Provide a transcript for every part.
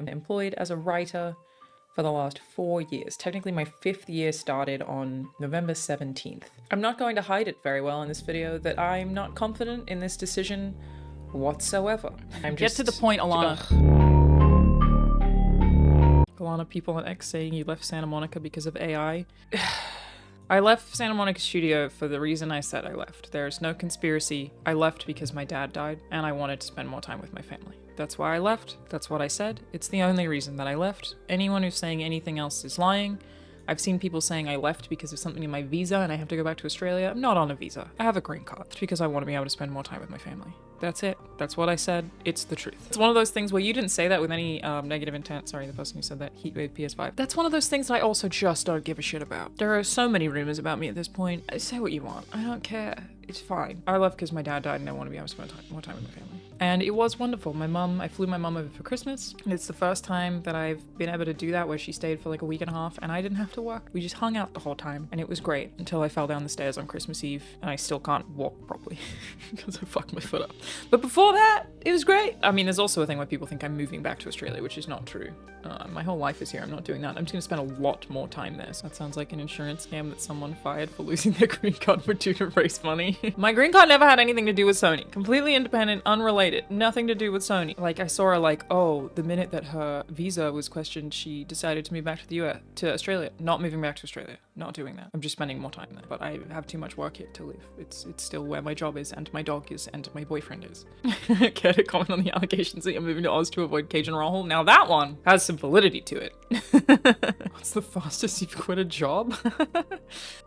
I'm employed as a writer for the last 4 years. Technically, my 5th year started on November 17th. I'm not going to hide it very well in this video that I'm not confident in this decision whatsoever. Get to the point, Alanah. Alanah, people on X saying you left Santa Monica because of AI. I left Santa Monica Studio for the reason I said I left. There's no conspiracy. I left because my dad died and I wanted to spend more time with my family. That's why I left. That's what I said. It's the only reason that I left. Anyone who's saying anything else is lying. I've seen people saying I left because of something in my visa and I have to go back to Australia. I'm not on a visa. I have a green card. It's because I want to be able to spend more time with my family. That's it. That's what I said. It's the truth. It's one of those things where you didn't say that with any negative intent. Sorry, the person who said that. Heatwave PS5. That's one of those things that I also just don't give a shit about. There are so many rumors about me at this point. Say what you want. I don't care. It's fine. I left because my dad died and I want to be able to spend more time with my family. And it was wonderful. I flew my mum over for Christmas. It's the first time that I've been able to do that where she stayed for like a week and a half and I didn't have to work. We just hung out the whole time and it was great until I fell down the stairs on Christmas Eve and I still can't walk properly because I fucked my foot up. But before that, it was great. I mean, there's also a thing where people think I'm moving back to Australia, which is not true. My whole life is here. I'm not doing that. I'm just going to spend a lot more time there. So that sounds like an insurance scam that someone fired for losing their green card for due to race money. My green card never had anything to do with Sony. Completely independent, unrelated. Nothing to do with Sony. Like, I saw her like, oh, the minute that her visa was questioned, she decided to move back to the US, to Australia. Not moving back to Australia. Not doing that. I'm just spending more time there. But I have too much work here to live. It's still where my job is, and my dog is, and my boyfriend is. Care to comment on the allegations that you're moving to Oz to avoid Cajun Rahul? Now that one has some validity to it. What's the fastest you've quit a job?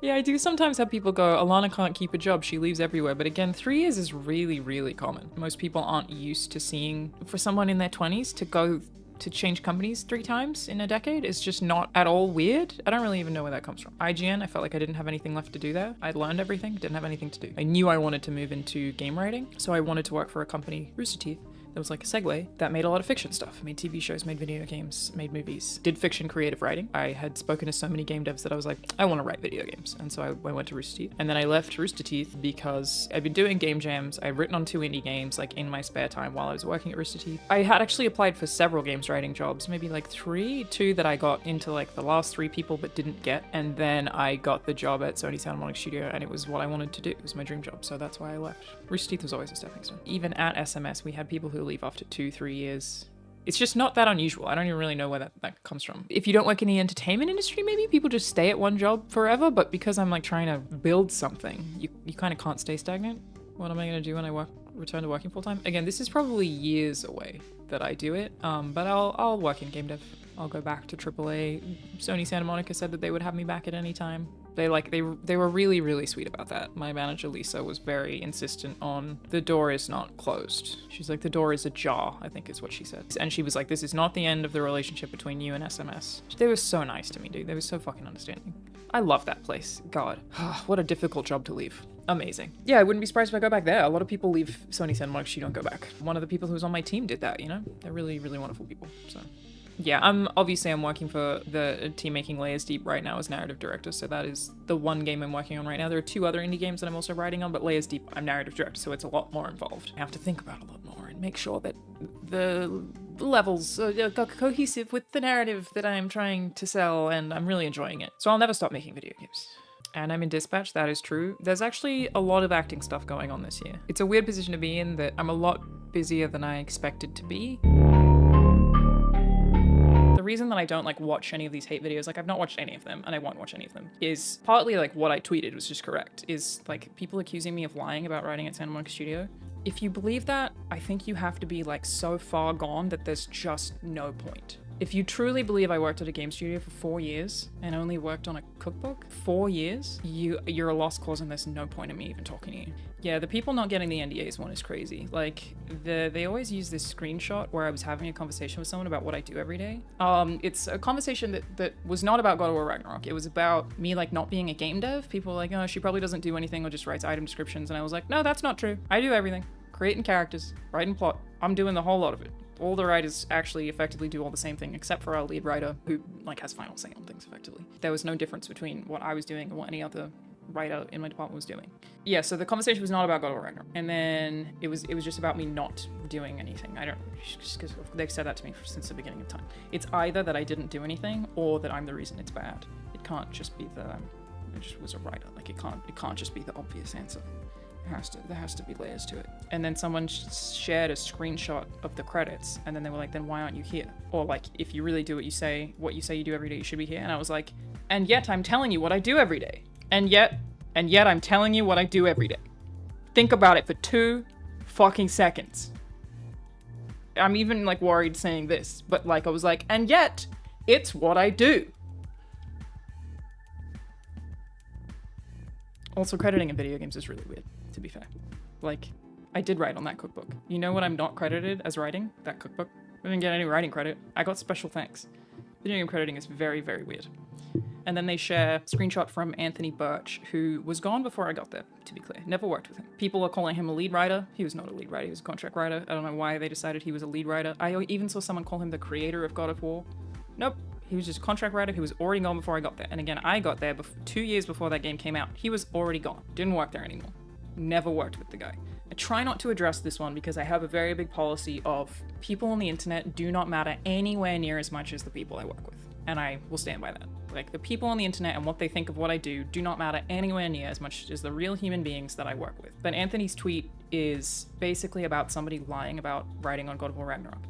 Yeah, I do sometimes have people go, Alanah can't keep a job, she leaves everywhere. But again, 3 years is really, really common. Most people aren't used to seeing, for someone in their 20s to go to change companies 3 times in a decade is just not at all weird. I don't really even know where that comes from. IGN, I felt like I didn't have anything left to do there. I'd learned everything, didn't have anything to do. I knew I wanted to move into game writing, so I wanted to work for a company, Rooster Teeth, that was like a segue, that made a lot of fiction stuff. Made TV shows, made video games, made movies, did fiction creative writing. I had spoken to so many game devs that I was like, I want to write video games. And so I went to Rooster Teeth. And then I left Rooster Teeth because I'd been doing game jams. I'd written on 2 indie games like in my spare time while I was working at Rooster Teeth. I had actually applied for several games writing jobs, maybe like 2 that I got into like the last 3 people but didn't get. And then I got the job at Sony Santa Monica Studio and it was what I wanted to do. It was my dream job. So that's why I left. Rooster Teeth was always a stepping stone. Even at SMS, we had people who leave after 2-3 years. It's just not that unusual. I don't even really know where that comes from. If you don't work in the entertainment industry, maybe people just stay at one job forever, but because I'm like trying to build something, you kind of can't stay stagnant. What am I going to do when I return to working full time? Again, this is probably years away that I do it, but I'll work in game dev. I'll go back to AAA. Sony Santa Monica said that they would have me back at any time. They were really, really sweet about that. My manager, Lisa, was very insistent on the door is not closed. She's like, the door is ajar, I think is what she said. And she was like, this is not the end of the relationship between you and SMS. They were so nice to me, dude. They were so fucking understanding. I love that place. God, what a difficult job to leave. Amazing. Yeah, I wouldn't be surprised if I go back there. A lot of people leave Sony Santa Monica, she don't go back. One of the people who was on my team did that, you know? They're really, really wonderful people, so. Yeah, I'm working for the team making Layers Deep right now as narrative director, so that is the one game I'm working on right now. There are 2 other indie games that I'm also writing on, but Layers Deep, I'm narrative director, so it's a lot more involved. I have to think about it a lot more and make sure that the levels are cohesive with the narrative that I'm trying to sell, and I'm really enjoying it. So I'll never stop making video games. And I'm in Dispatch, that is true. There's actually a lot of acting stuff going on this year. It's a weird position to be in that I'm a lot busier than I expected to be. The reason that I don't like watch any of these hate videos, like I've not watched any of them and I won't watch any of them, is partly like what I tweeted was just correct, is like people accusing me of lying about writing at Santa Monica Studio. If you believe that, I think you have to be like so far gone that there's just no point. If you truly believe I worked at a game studio for 4 years and only worked on a cookbook, 4 years, you're a lost cause and there's no point in me even talking to you. Yeah, the people not getting the NDAs one is crazy. Like, they always use this screenshot where I was having a conversation with someone about what I do every day. It's a conversation that was not about God of War Ragnarok. It was about me, like, not being a game dev. People were like, oh, she probably doesn't do anything or just writes item descriptions. And I was like, no, that's not true. I do everything. Creating characters, writing plot. I'm doing the whole lot of it. All the writers actually effectively do all the same thing, except for our lead writer, who like has final say on things effectively. There was no difference between what I was doing and what any other writer in my department was doing. Yeah, so the conversation was not about God of War Ragnarok. And then it was just about me not doing anything. Just because they've said that to me since the beginning of time. It's either that I didn't do anything or that I'm the reason it's bad. It can't just be that I just was a writer. Like, it can't just be the obvious answer. There has to be layers to it. And then someone shared a screenshot of the credits, and then they were like, then why aren't you here? Or like, if you really do what you say you do every day, you should be here. And I was like, and yet I'm telling you what I do every day. And yet I'm telling you what I do every day. Think about it for 2 fucking seconds. I'm even like worried saying this, but like I was like, and yet it's what I do. Also, crediting in video games is really weird, to be fair. Like, I did write on that cookbook. You know what I'm not credited as writing? That cookbook. I didn't get any writing credit. I got special thanks. Video game crediting is very, very weird. And then they share a screenshot from Anthony Birch, who was gone before I got there, to be clear. Never worked with him. People are calling him a lead writer. He was not a lead writer. He was a contract writer. I don't know why they decided he was a lead writer. I even saw someone call him the creator of God of War. Nope. He was just a contract writer who was already gone before I got there. And again, I got there 2 years before that game came out. He was already gone. Didn't work there anymore. Never worked with the guy. I try not to address this one because I have a very big policy of people on the internet do not matter anywhere near as much as the people I work with. And I will stand by that. Like, the people on the internet and what they think of what I do not matter anywhere near as much as the real human beings that I work with. But Anthony's tweet is basically about somebody lying about writing on God of War Ragnarok,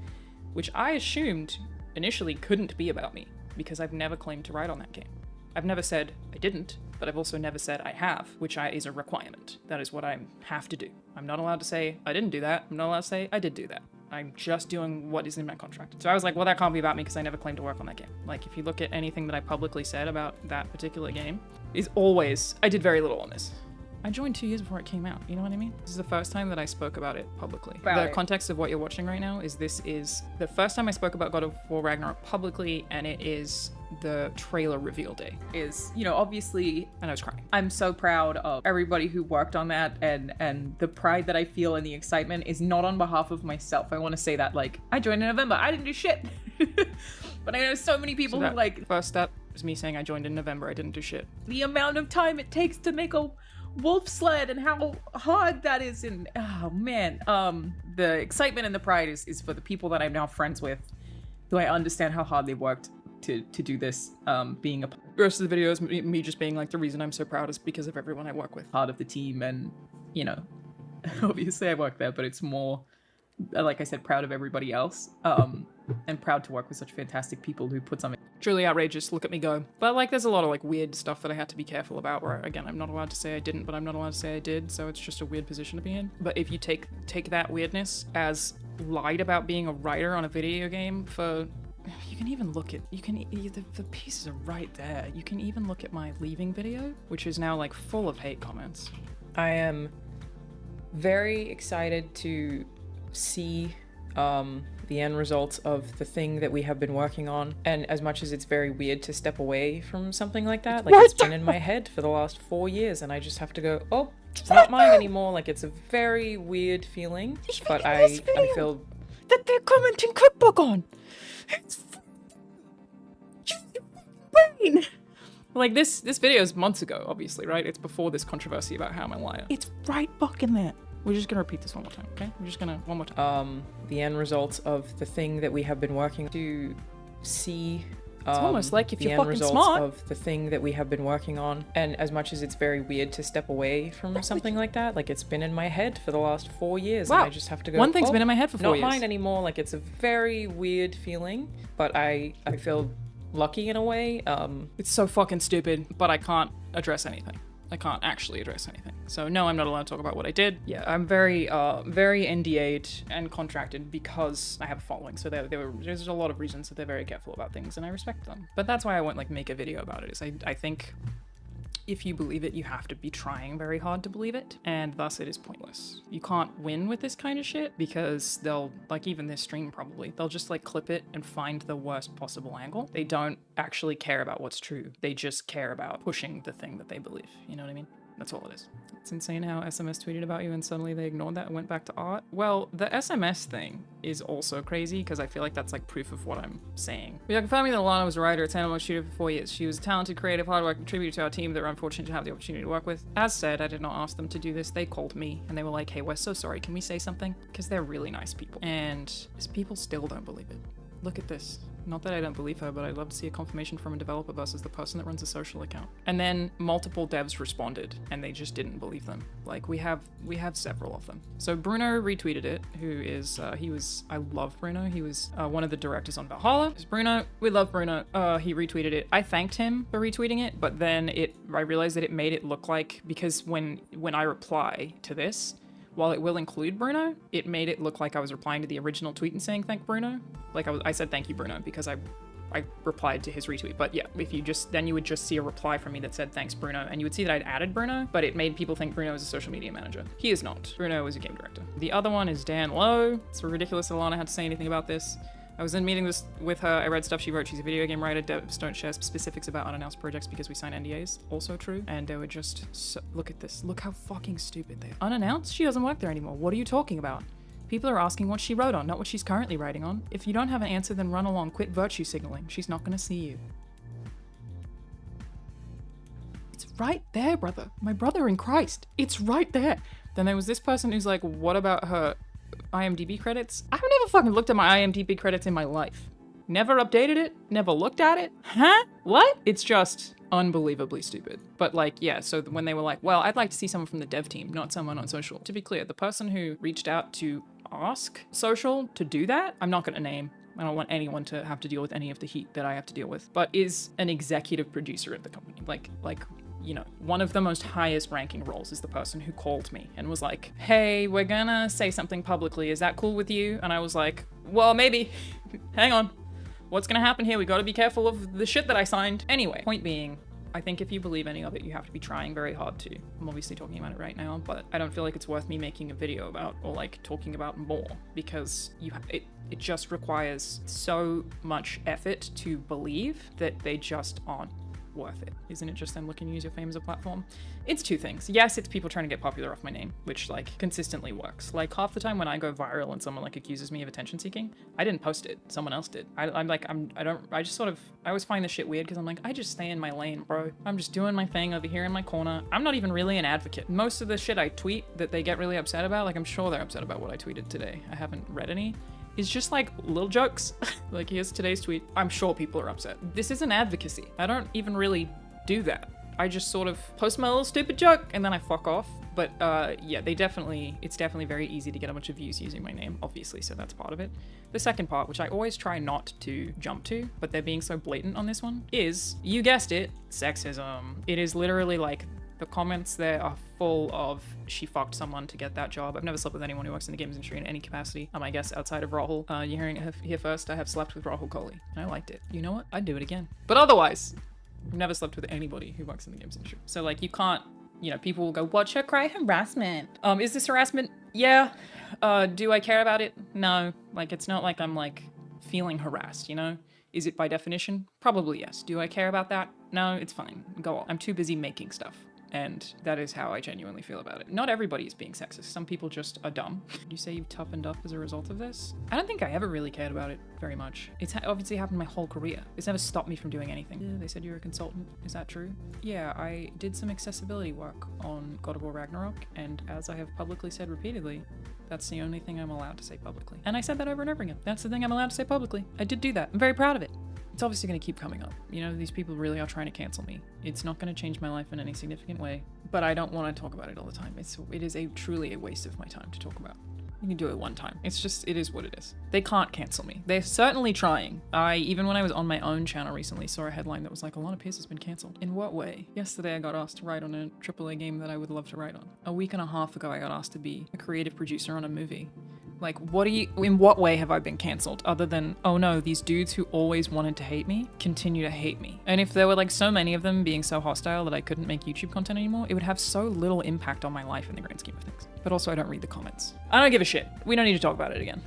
which I assumed initially couldn't be about me because I've never claimed to write on that game. I've never said I didn't, but I've also never said I have, which is a requirement. That is what I have to do. I'm not allowed to say I didn't do that. I'm not allowed to say I did do that. I'm just doing what is in my contract. So I was like, well, that can't be about me because I never claimed to work on that game. Like, if you look at anything that I publicly said about that particular game, is always, I did very little on this. I joined 2 years before it came out, you know what I mean? This is the first time that I spoke about it publicly. Context of what you're watching right now is this is the first time I spoke about God of War Ragnarok publicly, and it is the trailer reveal day. Obviously, and I was crying. I'm so proud of everybody who worked on that, and the pride that I feel and the excitement is not on behalf of myself. I want to say that, like, I joined in November, I didn't do shit. But I know so many people who, like... First step was me saying I joined in November, I didn't do shit. The amount of time it takes to make a wolf sled and how hard that is, and oh man, the excitement and the pride is for the people that I'm now friends with, who I understand how hard they worked to do this. Being a the rest of the video is me just being like, the reason I'm so proud is because of everyone I work with. Part of the team, and obviously I work there, but it's more, like I said, proud of everybody else, and proud to work with such fantastic people who put something. Truly outrageous, look at me go. But like, there's a lot of like weird stuff that I had to be careful about, where again, I'm not allowed to say I didn't, but I'm not allowed to say I did, so it's just a weird position to be in. But if you take that weirdness as lied about being a writer on a video game for... You can even look at, the pieces are right there. You can even look at my leaving video, which is now like full of hate comments. I am very excited to see the end results of the thing that we have been working on. And as much as it's very weird to step away from something like that, like it's been in my head for the last 4 years, and I just have to go, oh, it's not mine anymore. Like, it's a very weird feeling, but I feel that they're commenting cookbook on. It's brain. Like, this video is months ago, obviously, right? It's before this controversy about how I'm a liar. It's right fucking there. We're just gonna repeat this one more time, okay? We're just gonna, one more time. The end results of the thing that we have been working to see. It's almost like if the you're end fucking results smart. of the thing that we have been working on. And as much as it's very weird to step away from something like that, like, it's been in my head for the last 4 years. Wow. And I just have to go, One thing's been in my head for 4 years. Not mine anymore. Like, it's a very weird feeling, but I feel lucky in a way. It's so fucking stupid, but I can't address anything. I can't actually address anything. So no, I'm not allowed to talk about what I did. Yeah, I'm very NDA'd and contracted because I have a following. So there's a lot of reasons that they're very careful about things, and I respect them. But that's why I won't like make a video about it. Is I think if you believe it, you have to be trying very hard to believe it, and thus it is pointless. You can't win with this kind of shit because they'll, like, even this stream probably, they'll just like clip it and find the worst possible angle. They don't actually care about what's true. They just care about pushing the thing that they believe. You know what I mean? That's all it is. It's insane how SMS tweeted about you and suddenly they ignored that and went back to art. Well, the SMS thing is also crazy because I feel like that's like proof of what I'm saying. We are confirming that Alanah was a writer at Santa Shooter for 4 years. She was a talented, creative, hardworking contributor to our team that we're unfortunate to have the opportunity to work with. As said, I did not ask them to do this. They called me and they were like, hey, we're so sorry. Can we say something? Because they're really nice people. And these people still don't believe it. Look at this. Not that I don't believe her, but I'd love to see a confirmation from a developer versus the person that runs a social account. And then multiple devs responded and they just didn't believe them. Like we have several of them. So Bruno retweeted it, who is, I love Bruno. He was one of the directors on Valhalla. It's Bruno, we love Bruno. He retweeted it. I thanked him for retweeting it, but then I realized that it made it look like, because when I reply to this, while it will include Bruno, it made it look like I was replying to the original tweet and saying thank Bruno. Like I said thank you Bruno because I replied to his retweet. But yeah, if you then you would just see a reply from me that said thanks Bruno, and you would see that I'd added Bruno, but it made people think Bruno was a social media manager. He is not. Bruno is a game director. The other one is Dan Lowe. It's ridiculous that Alanah had to say anything about this. I was in meetings with her. I read stuff she wrote. She's a video game writer. Devs don't share specifics about unannounced projects because we sign NDAs. Also true. And they were just look at this. Look how fucking stupid they are. Unannounced? She doesn't work there anymore. What are you talking about? People are asking what she wrote on, not what she's currently writing on. If you don't have an answer, then run along. Quit virtue signaling. She's not gonna see you. It's right there, brother. My brother in Christ. It's right there. Then there was this person who's like, what about her IMDb credits? I've never fucking looked at my IMDb credits in my life. Never updated it, never looked at it. Huh? What? It's just unbelievably stupid. But like, yeah, so when they were like, well, I'd like to see someone from the dev team, not someone on social. To be clear, the person who reached out to ask social to do that, I'm not gonna name. I don't want anyone to have to deal with any of the heat that I have to deal with, but is an executive producer at the company. Like, you know, one of the most highest ranking roles is the person who called me and was like, hey, we're gonna say something publicly. Is that cool with you? And I was like, well, maybe. Hang on. What's gonna happen here? We gotta be careful of the shit that I signed. Anyway, point being, I think if you believe any of it, you have to be trying very hard to. I'm obviously talking about it right now, but I don't feel like it's worth me making a video about or like talking about more because it just requires so much effort to believe that they just aren't worth it. Isn't it just them looking to use your fame as a platform? It's two things. Yes, it's people trying to get popular off my name, which like consistently works. Like half the time when I go viral and someone like accuses me of attention seeking, I didn't post it. Someone else did. I always find this shit weird because I'm like, I just stay in my lane, bro. I'm just doing my thing over here in my corner. I'm not even really an advocate. Most of the shit I tweet that they get really upset about, like I'm sure they're upset about what I tweeted today. I haven't read any. It's just like little jokes. Like here's today's tweet. I'm sure people are upset. This isn't advocacy. I don't even really do that. I just sort of post my little stupid joke and then I fuck off. But yeah, it's definitely very easy to get a bunch of views using my name, obviously, so that's part of it. The second part, which I always try not to jump to, but they're being so blatant on this one, is, you guessed it, sexism. It is literally like, the comments there are full of, she fucked someone to get that job. I've never slept with anyone who works in the games industry in any capacity. I guess outside of Rahul. You're hearing it here first. I have slept with Rahul Kohli, and I liked it. You know what? I'd do it again. But otherwise, I've never slept with anybody who works in the games industry. So like, you can't, you know, people will go, watch her cry harassment. Is this harassment? Yeah. Do I care about it? No. Like, it's not like I'm like feeling harassed, you know? Is it by definition? Probably yes. Do I care about that? No, it's fine. Go on. I'm too busy making stuff. And that is how I genuinely feel about it. Not everybody is being sexist. Some people just are dumb. You say you've toughened up as a result of this? I don't think I ever really cared about it very much. It's obviously happened my whole career. It's never stopped me from doing anything. Yeah, they said you're a consultant. Is that true? Yeah, I did some accessibility work on God of War Ragnarok, and as I have publicly said repeatedly, that's the only thing I'm allowed to say publicly. And I said that over and over again. That's the thing I'm allowed to say publicly. I did do that. I'm very proud of it. It's obviously going to keep coming up. You know, these people really are trying to cancel me. It's not going to change my life in any significant way, but I don't want to talk about it all the time. It is truly a waste of my time to talk about. You can do it one time. It's just, it is what it is. They can't cancel me. They're certainly trying. Even when I was on my own channel recently, saw a headline that was like, Alanah Pearce has been cancelled. In what way? Yesterday I got asked to write on a AAA game that I would love to write on. A week and a half ago I got asked to be a creative producer on a movie. Like, in what way have I been cancelled other than, oh no, these dudes who always wanted to hate me continue to hate me. And if there were like so many of them being so hostile that I couldn't make YouTube content anymore, it would have so little impact on my life in the grand scheme of things. But also I don't read the comments. I don't give a shit. We don't need to talk about it again.